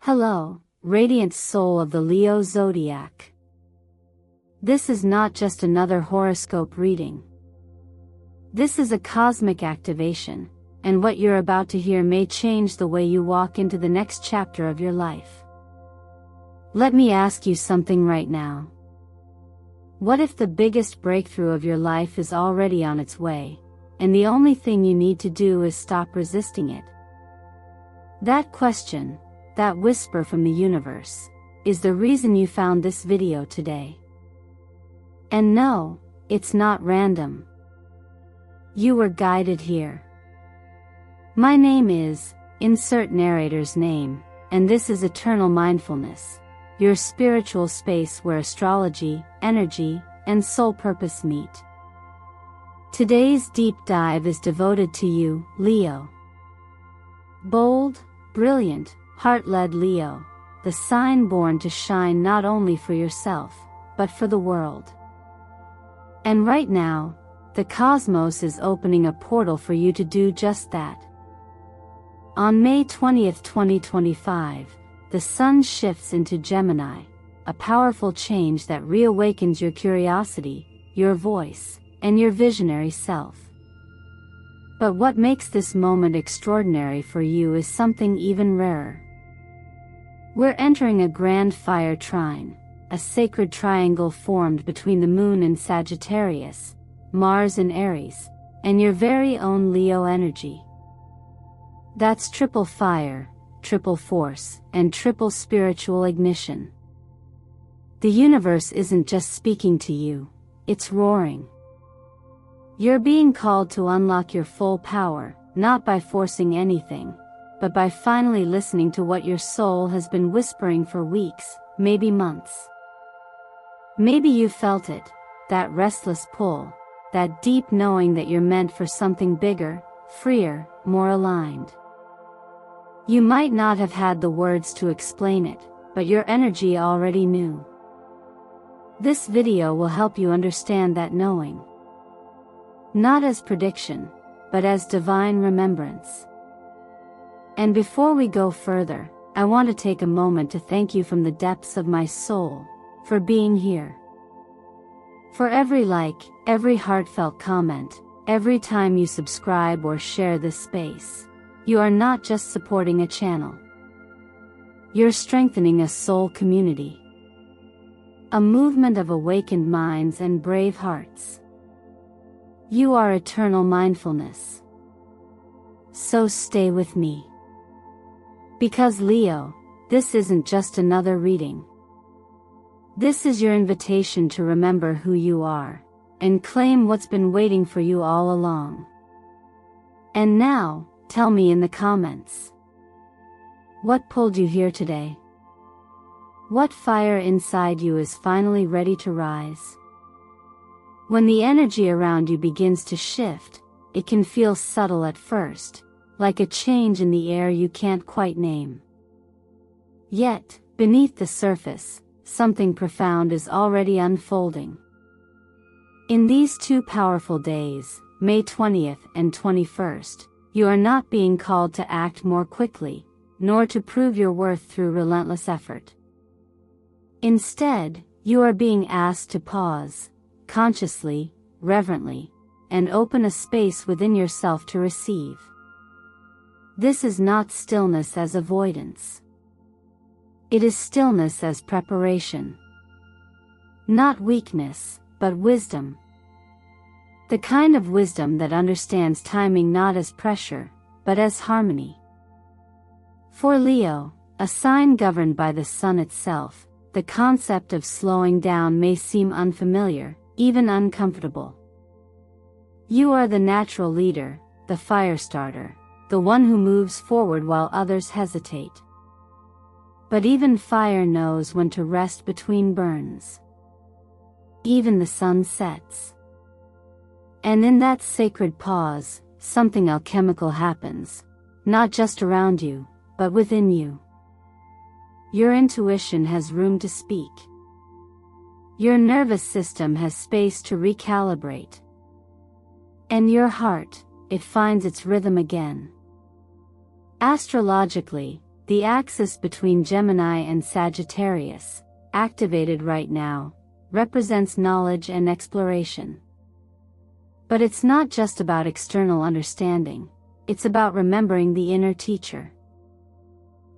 Hello, radiant soul of the Leo Zodiac. This is not just another horoscope reading. This is a cosmic activation, and what you're about to hear may change the way you walk into the next chapter of your life. Let me ask you something right now. What if the biggest breakthrough of your life is already on its way, and the only thing you need to do is stop resisting it? That question, that whisper from the universe, is the reason you found this video today. And no, it's not random. You were guided here. My name is, insert narrator's name, and this is Eternal Mindfulness, your spiritual space where astrology, energy, and soul purpose meet. Today's deep dive is devoted to you, Leo. Bold, brilliant, heart-led Leo, the sign born to shine not only for yourself, but for the world. And right now, the cosmos is opening a portal for you to do just that. On May 20th, 2025, the sun shifts into Gemini, a powerful change that reawakens your curiosity, your voice, and your visionary self. But what makes this moment extraordinary for you is something even rarer. We're entering a grand fire trine, a sacred triangle formed between the moon in Sagittarius, Mars in Aries, and your very own Leo energy. That's triple fire, triple force, and triple spiritual ignition. The universe isn't just speaking to you, it's roaring. You're being called to unlock your full power, not by forcing anything, but by finally listening to what your soul has been whispering for weeks, maybe months. Maybe you felt it, that restless pull, that deep knowing that you're meant for something bigger, freer, more aligned. You might not have had the words to explain it, but your energy already knew. This video will help you understand that knowing. Not as prediction, but as divine remembrance. And before we go further, I want to take a moment to thank you from the depths of my soul, for being here. For every like, every heartfelt comment, every time you subscribe or share this space, you are not just supporting a channel. You're strengthening a soul community. A movement of awakened minds and brave hearts. You are eternal mindfulness. So stay with me. Because Leo, this isn't just another reading. This is your invitation to remember who you are, and claim what's been waiting for you all along. And now, tell me in the comments. What pulled you here today? What fire inside you is finally ready to rise? When the energy around you begins to shift, it can feel subtle at first, like a change in the air you can't quite name. Yet, beneath the surface, something profound is already unfolding. In these two powerful days, May 20th and 21st, you are not being called to act more quickly, nor to prove your worth through relentless effort. Instead, you are being asked to pause, consciously, reverently, and open a space within yourself to receive. This is not stillness as avoidance. It is stillness as preparation. Not weakness, but wisdom. The kind of wisdom that understands timing not as pressure, but as harmony. For Leo, a sign governed by the sun itself, the concept of slowing down may seem unfamiliar, even uncomfortable. You are the natural leader, the fire starter, the one who moves forward while others hesitate. But even fire knows when to rest between burns. Even the sun sets. And in that sacred pause, something alchemical happens, not just around you, but within you. Your intuition has room to speak. Your nervous system has space to recalibrate. And your heart, it finds its rhythm again. Astrologically, the axis between Gemini and Sagittarius, activated right now, represents knowledge and exploration. But it's not just about external understanding, it's about remembering the inner teacher.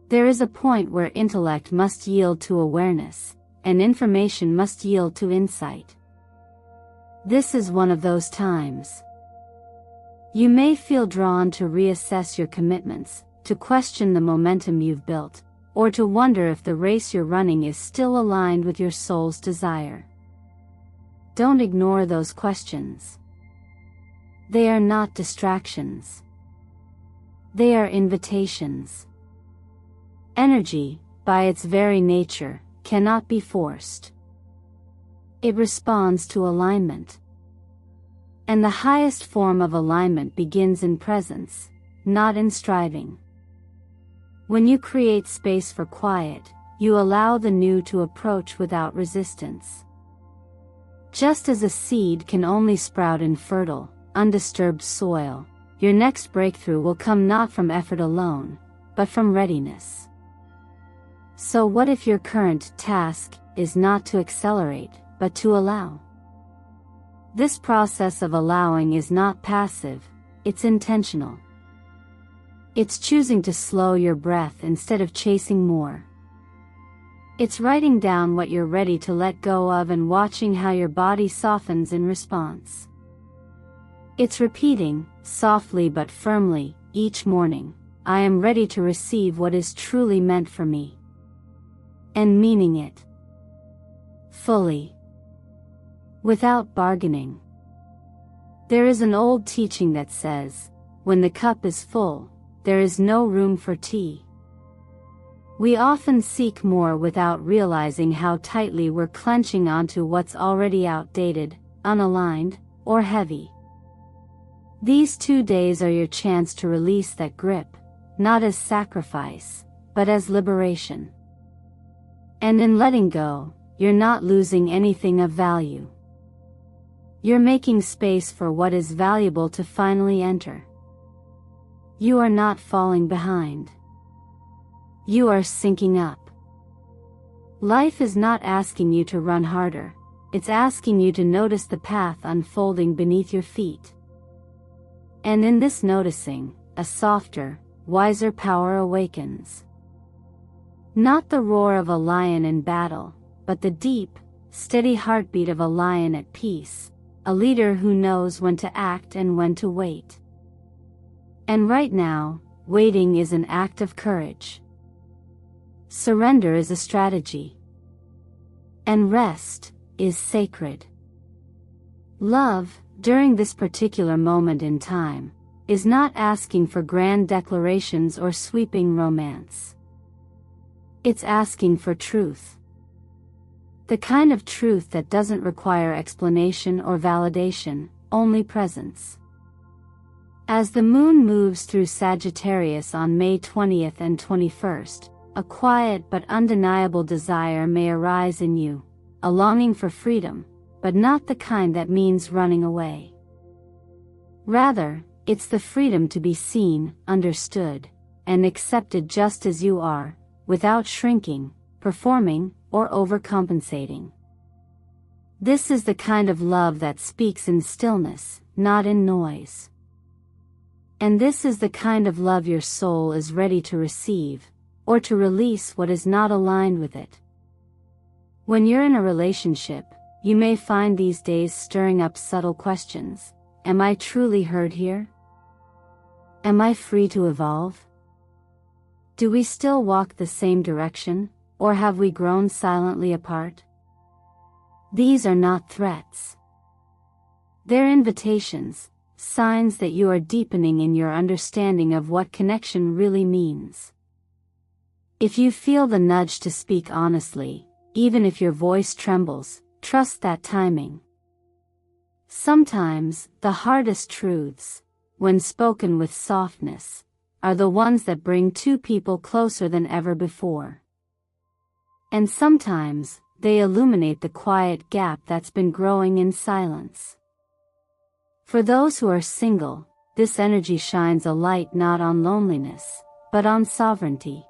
There is a point where intellect must yield to awareness, and information must yield to insight. This is one of those times. You may feel drawn to reassess your commitments, to question the momentum you've built, or to wonder if the race you're running is still aligned with your soul's desire. Don't ignore those questions. They are not distractions. They are invitations. Energy, by its very nature, cannot be forced. It responds to alignment. And the highest form of alignment begins in presence, not in striving. When you create space for quiet, you allow the new to approach without resistance. Just as a seed can only sprout in fertile, undisturbed soil, your next breakthrough will come not from effort alone, but from readiness. So what if your current task is not to accelerate, but to allow? This process of allowing is not passive, it's intentional. It's choosing to slow your breath instead of chasing more. It's writing down what you're ready to let go of and watching how your body softens in response. It's repeating, softly but firmly, each morning, I am ready to receive what is truly meant for me. And meaning it. Fully. Without bargaining. There is an old teaching that says, when the cup is full, there is no room for tea. We often seek more without realizing how tightly we're clenching onto what's already outdated, unaligned, or heavy. These 2 days are your chance to release that grip, not as sacrifice, but as liberation. And in letting go, you're not losing anything of value. You're making space for what is valuable to finally enter. You are not falling behind. You are syncing up. Life is not asking you to run harder, it's asking you to notice the path unfolding beneath your feet. And in this noticing, a softer, wiser power awakens. Not the roar of a lion in battle, but the deep, steady heartbeat of a lion at peace, a leader who knows when to act and when to wait. And right now, waiting is an act of courage. Surrender is a strategy. And rest is sacred. Love, during this particular moment in time, is not asking for grand declarations or sweeping romance. It's asking for truth. The kind of truth that doesn't require explanation or validation, only presence. As the moon moves through Sagittarius on May 20th and 21st, a quiet but undeniable desire may arise in you, a longing for freedom, but not the kind that means running away. Rather, it's the freedom to be seen, understood, and accepted just as you are, without shrinking, performing, or overcompensating. This is the kind of love that speaks in stillness, not in noise. And this is the kind of love your soul is ready to receive, or to release what is not aligned with it. When you're in a relationship, you may find these days stirring up subtle questions. Am I truly heard here? Am I free to evolve? Do we still walk the same direction, or have we grown silently apart? These are not threats. They're invitations, signs that you are deepening in your understanding of what connection really means. If you feel the nudge to speak honestly, even if your voice trembles, trust that timing. Sometimes, the hardest truths, when spoken with softness, are the ones that bring two people closer than ever before. And sometimes, they illuminate the quiet gap that's been growing in silence. For those who are single, this energy shines a light not on loneliness, but on sovereignty.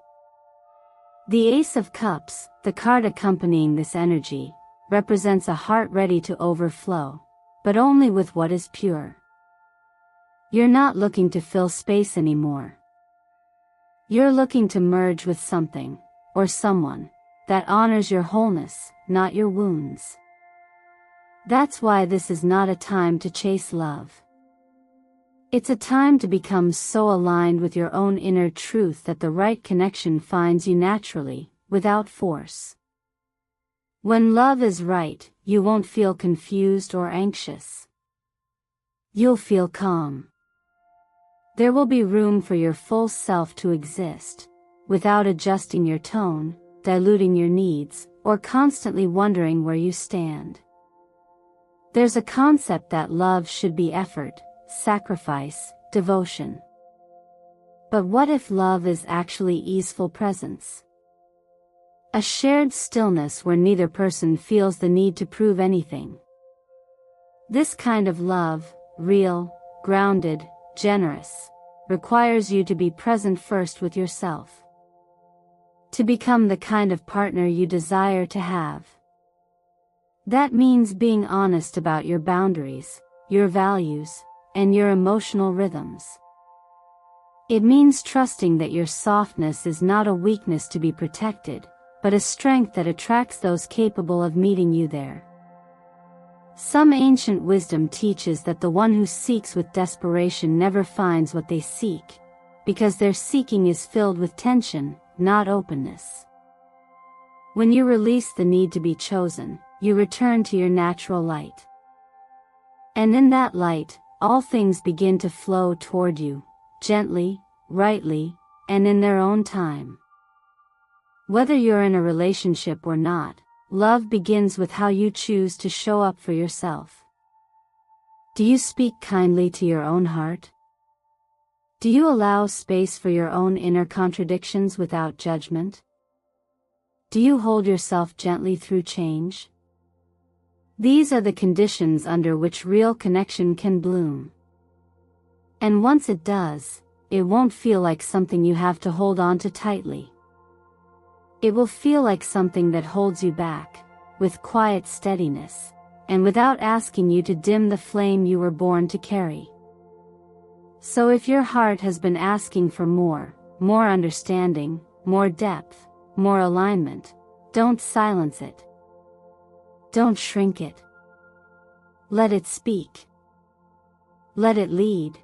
The Ace of Cups, the card accompanying this energy, represents a heart ready to overflow, but only with what is pure. You're not looking to fill space anymore. You're looking to merge with something, or someone, that honors your wholeness, not your wounds. That's why this is not a time to chase love. It's a time to become so aligned with your own inner truth that the right connection finds you naturally, without force. When love is right, you won't feel confused or anxious. You'll feel calm. There will be room for your full self to exist, without adjusting your tone, diluting your needs, or constantly wondering where you stand. There's a concept that love should be effort, sacrifice, devotion. But what if love is actually easeful presence? A shared stillness where neither person feels the need to prove anything. This kind of love, real, grounded, generous, requires you to be present first with yourself. To become the kind of partner you desire to have. That means being honest about your boundaries, your values, and your emotional rhythms. It means trusting that your softness is not a weakness to be protected, but a strength that attracts those capable of meeting you there. Some ancient wisdom teaches that the one who seeks with desperation never finds what they seek, because their seeking is filled with tension, not openness. When you release the need to be chosen, you return to your natural light. And in that light, all things begin to flow toward you, gently, rightly, and in their own time. Whether you're in a relationship or not, love begins with how you choose to show up for yourself. Do you speak kindly to your own heart? Do you allow space for your own inner contradictions without judgment? Do you hold yourself gently through change? These are the conditions under which real connection can bloom. And once it does, it won't feel like something you have to hold on to tightly. It will feel like something that holds you back, with quiet steadiness, and without asking you to dim the flame you were born to carry. So if your heart has been asking for more understanding, more depth, more alignment, don't silence it. Don't shrink it. Let it speak. Let it lead.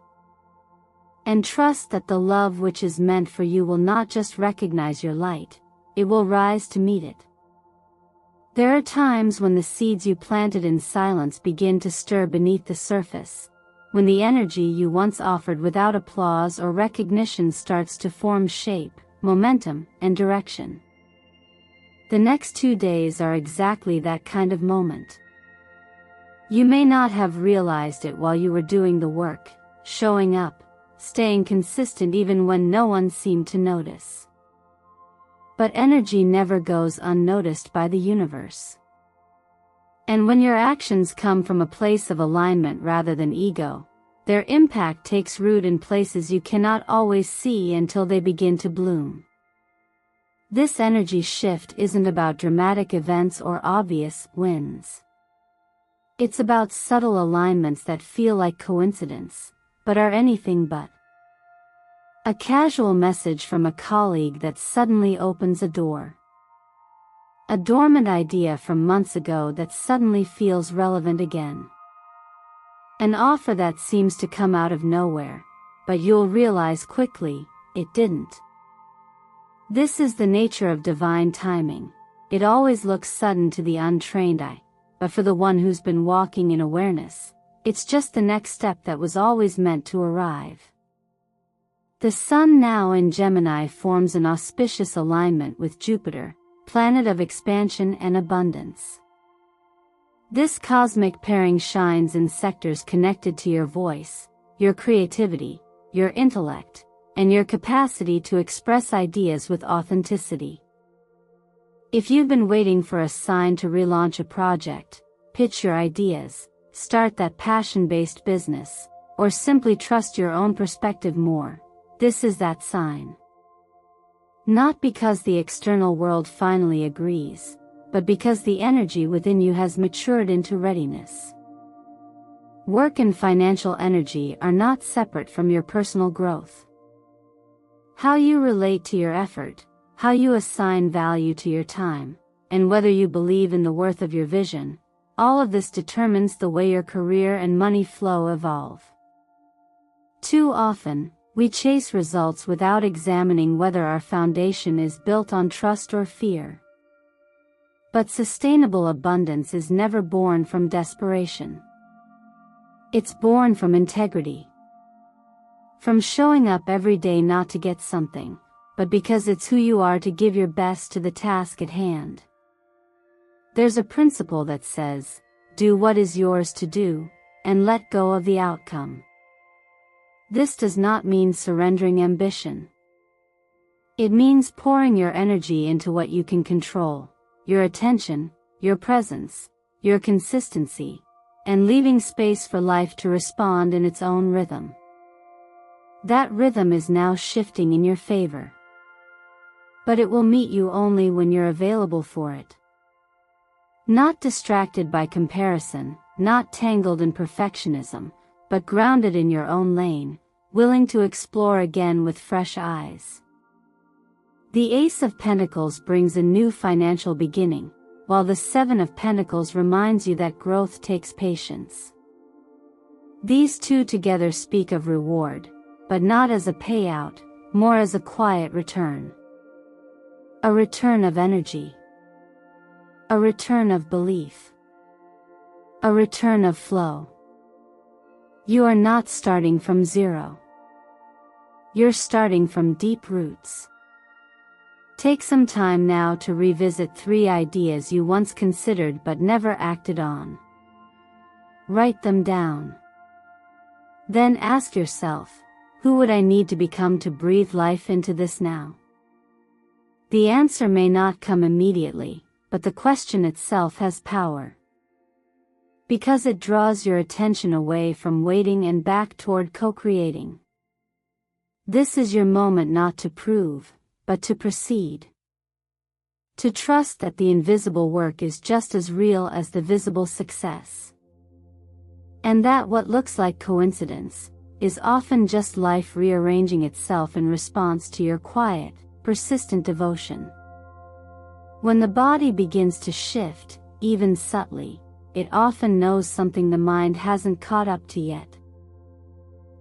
And trust that the love which is meant for you will not just recognize your light, it will rise to meet it. There are times when the seeds you planted in silence begin to stir beneath the surface, when the energy you once offered without applause or recognition starts to form shape, momentum, and direction. The next 2 days are exactly that kind of moment. You may not have realized it while you were doing the work, showing up, staying consistent even when no one seemed to notice. But energy never goes unnoticed by the universe. And when your actions come from a place of alignment rather than ego, their impact takes root in places you cannot always see until they begin to bloom. This energy shift isn't about dramatic events or obvious wins. It's about subtle alignments that feel like coincidence, but are anything but. A casual message from a colleague that suddenly opens a door. A dormant idea from months ago that suddenly feels relevant again. An offer that seems to come out of nowhere, but you'll realize quickly, it didn't. This is the nature of divine timing. It always looks sudden to the untrained eye, but for the one who's been walking in awareness, it's just the next step that was always meant to arrive. The Sun now in Gemini forms an auspicious alignment with Jupiter, planet of expansion and abundance. This cosmic pairing shines in sectors connected to your voice, your creativity, your intellect, and your capacity to express ideas with authenticity. If you've been waiting for a sign to relaunch a project, pitch your ideas, start that passion-based business, or simply trust your own perspective more, this is that sign. Not because the external world finally agrees, but because the energy within you has matured into readiness. Work and financial energy are not separate from your personal growth. How you relate to your effort, how you assign value to your time, and whether you believe in the worth of your vision, all of this determines the way your career and money flow evolve. Too often, we chase results without examining whether our foundation is built on trust or fear. But sustainable abundance is never born from desperation. It's born from integrity. From showing up every day not to get something, but because it's who you are to give your best to the task at hand. There's a principle that says, do what is yours to do, and let go of the outcome. This does not mean surrendering ambition. It means pouring your energy into what you can control, your attention, your presence, your consistency, and leaving space for life to respond in its own rhythm. That rhythm is now shifting in your favor. But it will meet you only when you're available for it. Not distracted by comparison, not tangled in perfectionism, but grounded in your own lane, willing to explore again with fresh eyes. The Ace of Pentacles brings a new financial beginning, while the Seven of Pentacles reminds you that growth takes patience. These two together speak of reward, but not as a payout, more as a quiet return. A return of energy. A return of belief. A return of flow. You are not starting from zero. You're starting from deep roots. Take some time now to revisit 3 ideas you once considered but never acted on. Write them down. Then ask yourself, who would I need to become to breathe life into this now? The answer may not come immediately, but the question itself has power. Because it draws your attention away from waiting and back toward co-creating. This is your moment not to prove, but to proceed. To trust that the invisible work is just as real as the visible success. And that what looks like coincidence is often just life rearranging itself in response to your quiet, persistent devotion. When the body begins to shift, even subtly, it often knows something the mind hasn't caught up to yet.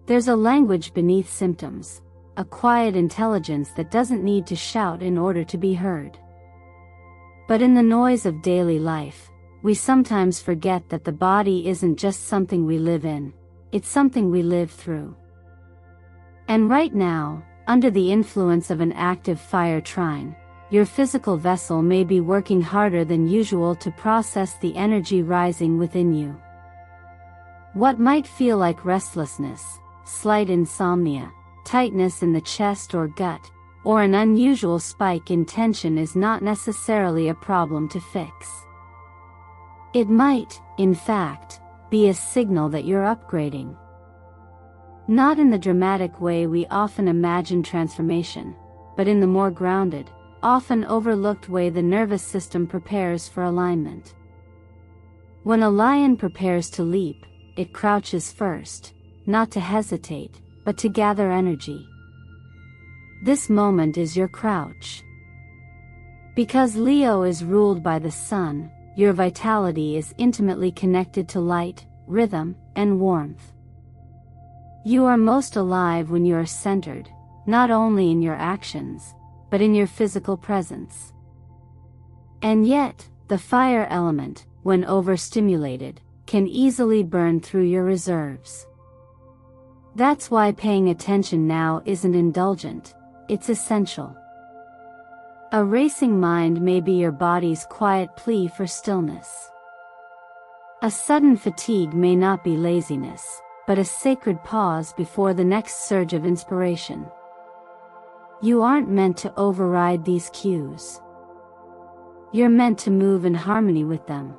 There's a language beneath symptoms, a quiet intelligence that doesn't need to shout in order to be heard. But in the noise of daily life, we sometimes forget that the body isn't just something we live in, it's something we live through. And right now, under the influence of an active fire trine, your physical vessel may be working harder than usual to process the energy rising within you. What might feel like restlessness, slight insomnia, tightness in the chest or gut, or an unusual spike in tension is not necessarily a problem to fix. It might, in fact, be a signal that you're upgrading. Not in the dramatic way we often imagine transformation, but in the more grounded, often overlooked way the nervous system prepares for alignment. When a lion prepares to leap, it crouches first, not to hesitate, but to gather energy. This moment is your crouch. Because Leo is ruled by the sun, your vitality is intimately connected to light, rhythm, and warmth. You are most alive when you are centered, not only in your actions, but in your physical presence. And yet, the fire element, when overstimulated, can easily burn through your reserves. That's why paying attention now isn't indulgent, it's essential. A racing mind may be your body's quiet plea for stillness. A sudden fatigue may not be laziness, but a sacred pause before the next surge of inspiration. You aren't meant to override these cues. You're meant to move in harmony with them.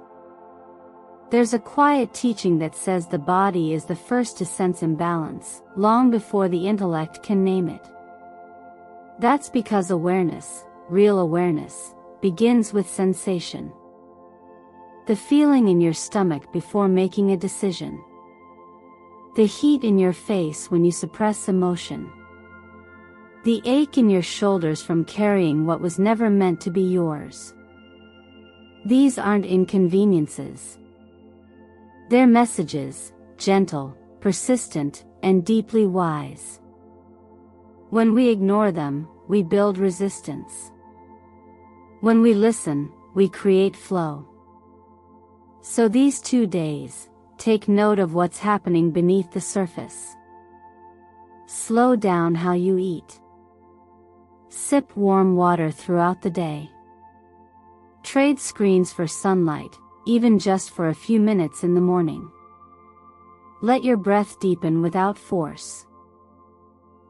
There's a quiet teaching that says the body is the first to sense imbalance, long before the intellect can name it. That's because awareness, real awareness, begins with sensation. The feeling in your stomach before making a decision. The heat in your face when you suppress emotion. The ache in your shoulders from carrying what was never meant to be yours. These aren't inconveniences. They're messages, gentle, persistent, and deeply wise. When we ignore them, we build resistance. When we listen, we create flow. So these 2 days, take note of what's happening beneath the surface. Slow down how you eat. Sip warm water throughout the day. Trade screens for sunlight, even just for a few minutes in the morning. Let your breath deepen without force.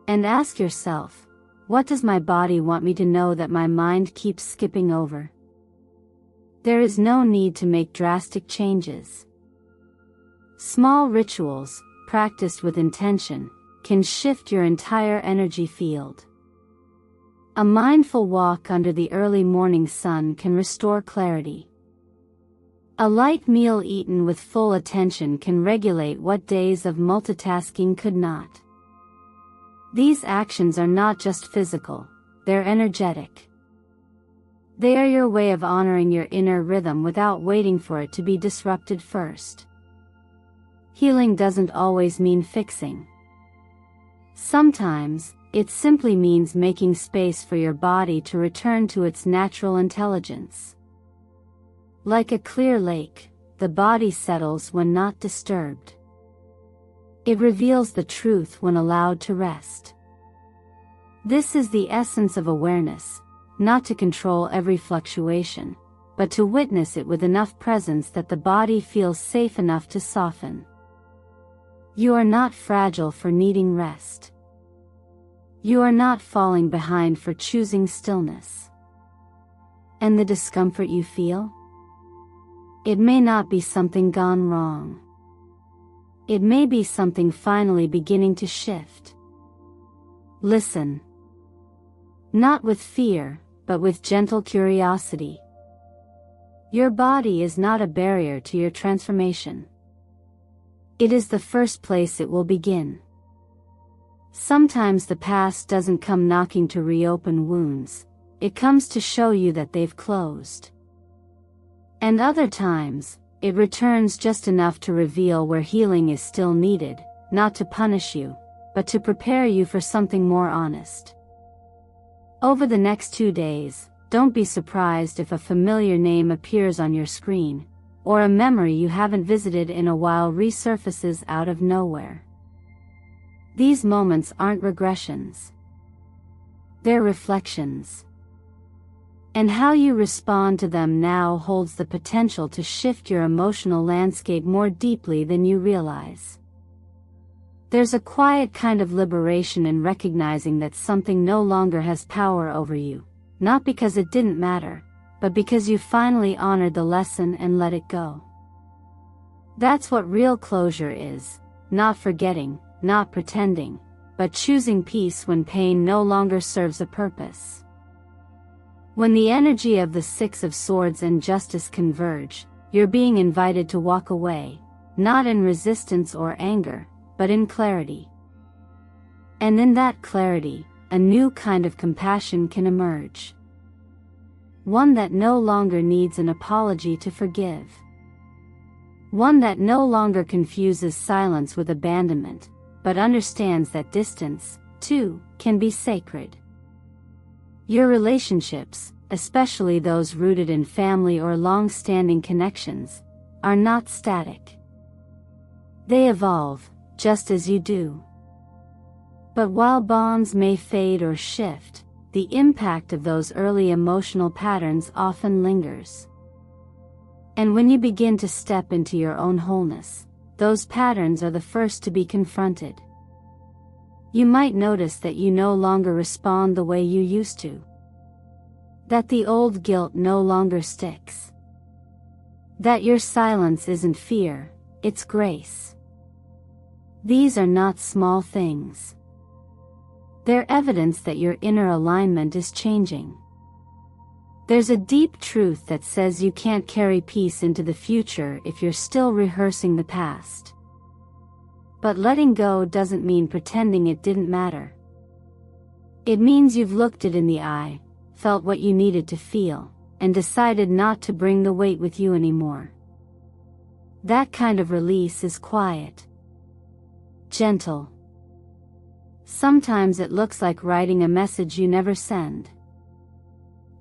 And ask yourself, what does my body want me to know that my mind keeps skipping over? There is no need to make drastic changes. Small rituals, practiced with intention, can shift your entire energy field. A mindful walk under the early morning sun can restore clarity. A light meal eaten with full attention can regulate what days of multitasking could not. These actions are not just physical, they're energetic. They are your way of honoring your inner rhythm without waiting for it to be disrupted first. Healing doesn't always mean fixing. Sometimes, it simply means making space for your body to return to its natural intelligence. Like a clear lake, the body settles when not disturbed. It reveals the truth when allowed to rest. This is the essence of awareness, not to control every fluctuation, but to witness it with enough presence that the body feels safe enough to soften. You are not fragile for needing rest. You are not falling behind for choosing stillness. And the discomfort you feel? It may not be something gone wrong. It may be something finally beginning to shift. Listen. Not with fear, but with gentle curiosity. Your body is not a barrier to your transformation. It is the first place it will begin. Sometimes the past doesn't come knocking to reopen wounds, it comes to show you that they've closed. And other times, it returns just enough to reveal where healing is still needed, not to punish you, but to prepare you for something more honest. Over the next 2 days, don't be surprised if a familiar name appears on your screen, or a memory you haven't visited in a while resurfaces out of nowhere. These moments aren't regressions. They're reflections. And how you respond to them now holds the potential to shift your emotional landscape more deeply than you realize. There's a quiet kind of liberation in recognizing that something no longer has power over you, not because it didn't matter, but because you finally honored the lesson and let it go. That's what real closure is, not forgetting, not pretending, but choosing peace when pain no longer serves a purpose. When the energy of the Six of Swords and Justice converge, you're being invited to walk away, not in resistance or anger, but in clarity. And in that clarity, a new kind of compassion can emerge. One that no longer needs an apology to forgive. One that no longer confuses silence with abandonment, but understands that distance, too, can be sacred. Your relationships, especially those rooted in family or long-standing connections, are not static. They evolve, just as you do. But while bonds may fade or shift, the impact of those early emotional patterns often lingers. And when you begin to step into your own wholeness, those patterns are the first to be confronted. You might notice that you no longer respond the way you used to. That the old guilt no longer sticks. That your silence isn't fear, it's grace. These are not small things. They're evidence that your inner alignment is changing. There's a deep truth that says you can't carry peace into the future if you're still rehearsing the past. But letting go doesn't mean pretending it didn't matter. It means you've looked it in the eye, felt what you needed to feel, and decided not to bring the weight with you anymore. That kind of release is quiet, gentle. Sometimes it looks like writing a message you never send.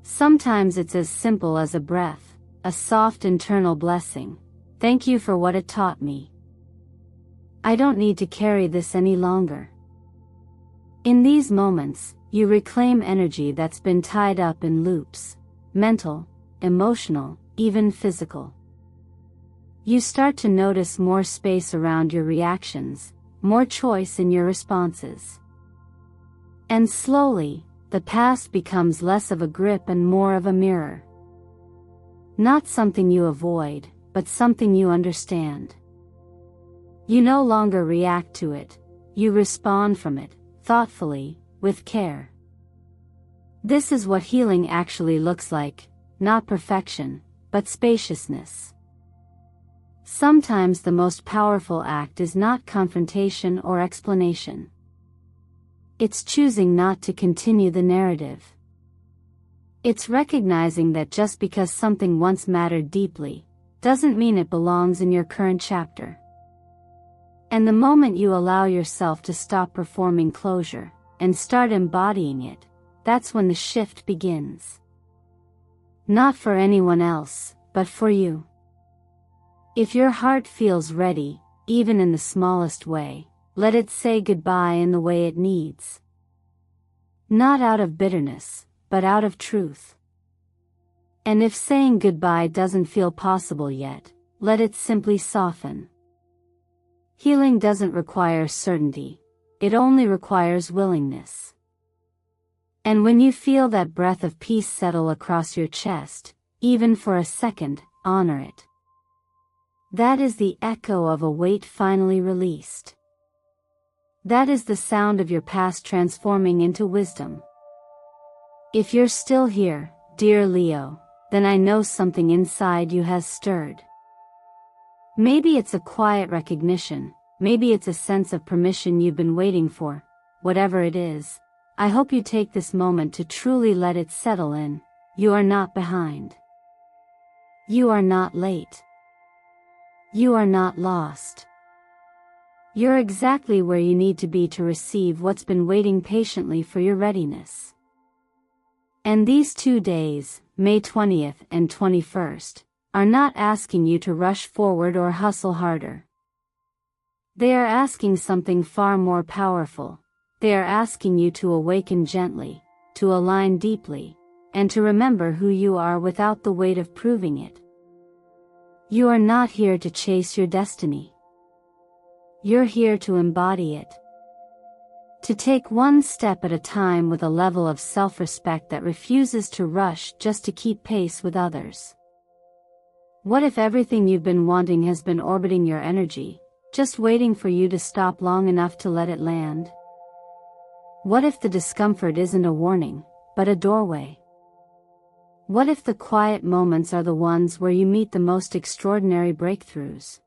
Sometimes it's as simple as a breath, a soft internal blessing. Thank you for what it taught me. I don't need to carry this any longer. In these moments, you reclaim energy that's been tied up in loops, mental, emotional, even physical. You start to notice more space around your reactions, more choice in your responses. And slowly, the past becomes less of a grip and more of a mirror. Not something you avoid, but something you understand. You no longer react to it, you respond from it, thoughtfully, with care. This is what healing actually looks like, not perfection, but spaciousness. Sometimes the most powerful act is not confrontation or explanation. It's choosing not to continue the narrative. It's recognizing that just because something once mattered deeply, doesn't mean it belongs in your current chapter. And the moment you allow yourself to stop performing closure, and start embodying it, that's when the shift begins. Not for anyone else, but for you. If your heart feels ready, even in the smallest way, let it say goodbye in the way it needs. Not out of bitterness, but out of truth. And if saying goodbye doesn't feel possible yet, let it simply soften. Healing doesn't require certainty, it only requires willingness. And when you feel that breath of peace settle across your chest, even for a second, honor it. That is the echo of a weight finally released. That is the sound of your past transforming into wisdom. If you're still here, dear Leo, then I know something inside you has stirred. Maybe it's a quiet recognition, maybe it's a sense of permission you've been waiting for. Whatever it is, I hope you take this moment to truly let it settle in. You are not behind. You are not late. You are not lost. You're exactly where you need to be to receive what's been waiting patiently for your readiness. And these 2 days, May 20th and 21st, are not asking you to rush forward or hustle harder. They are asking something far more powerful. They are asking you to awaken gently, to align deeply, and to remember who you are without the weight of proving it. You are not here to chase your destiny. You're here to embody it. To take one step at a time with a level of self-respect that refuses to rush just to keep pace with others. What if everything you've been wanting has been orbiting your energy, just waiting for you to stop long enough to let it land? What if the discomfort isn't a warning, but a doorway? What if the quiet moments are the ones where you meet the most extraordinary breakthroughs?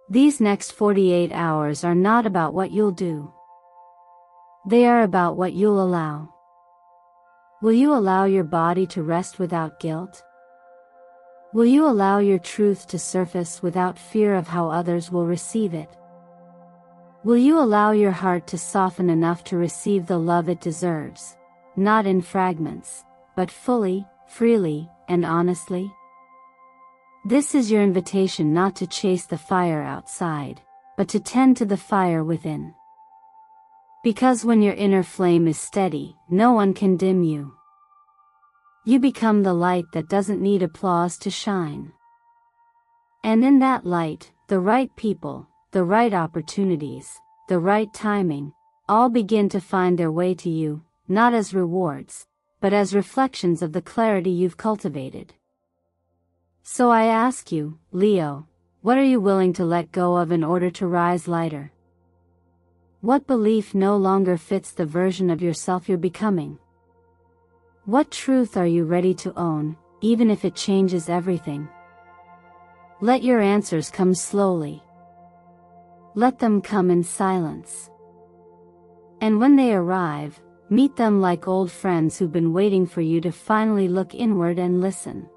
These next 48 hours are not about what you'll do. They are about what you'll allow. Will you allow your body to rest without guilt? Will you allow your truth to surface without fear of how others will receive it? Will you allow your heart to soften enough to receive the love it deserves, not in fragments, but fully, freely, and honestly? This is your invitation not to chase the fire outside, but to tend to the fire within. Because when your inner flame is steady, no one can dim you. You become the light that doesn't need applause to shine. And in that light, the right people, the right opportunities, the right timing, all begin to find their way to you, not as rewards, but as reflections of the clarity you've cultivated. So I ask you, Leo, what are you willing to let go of in order to rise lighter? What belief no longer fits the version of yourself you're becoming? What truth are you ready to own, even if it changes everything? Let your answers come slowly. Let them come in silence. And when they arrive, meet them like old friends who've been waiting for you to finally look inward and listen.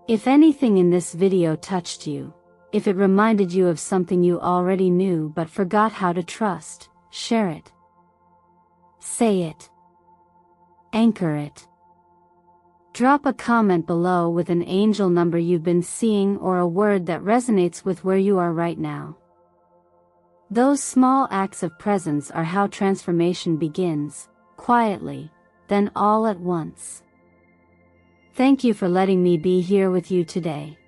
If anything in this video touched you, if it reminded you of something you already knew but forgot how to trust, share it. Say it. Anchor it. Drop a comment below with an angel number you've been seeing or a word that resonates with where you are right now. Those small acts of presence are how transformation begins, quietly, then all at once. Thank you for letting me be here with you today.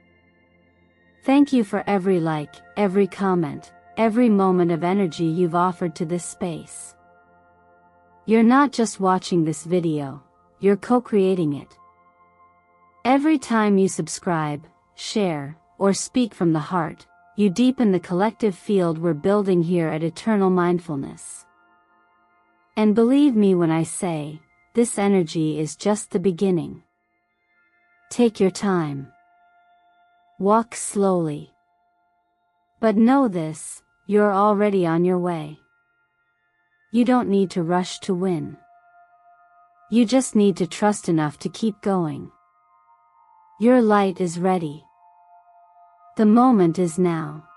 Thank you for every like, every comment, every moment of energy you've offered to this space. You're not just watching this video, you're co-creating it. Every time you subscribe, share, or speak from the heart, you deepen the collective field we're building here at Eternal Mindfulness. And believe me when I say, this energy is just the beginning. Take your time. Walk slowly. But know this, you're already on your way. You don't need to rush to win. You just need to trust enough to keep going. Your light is ready. The moment is now.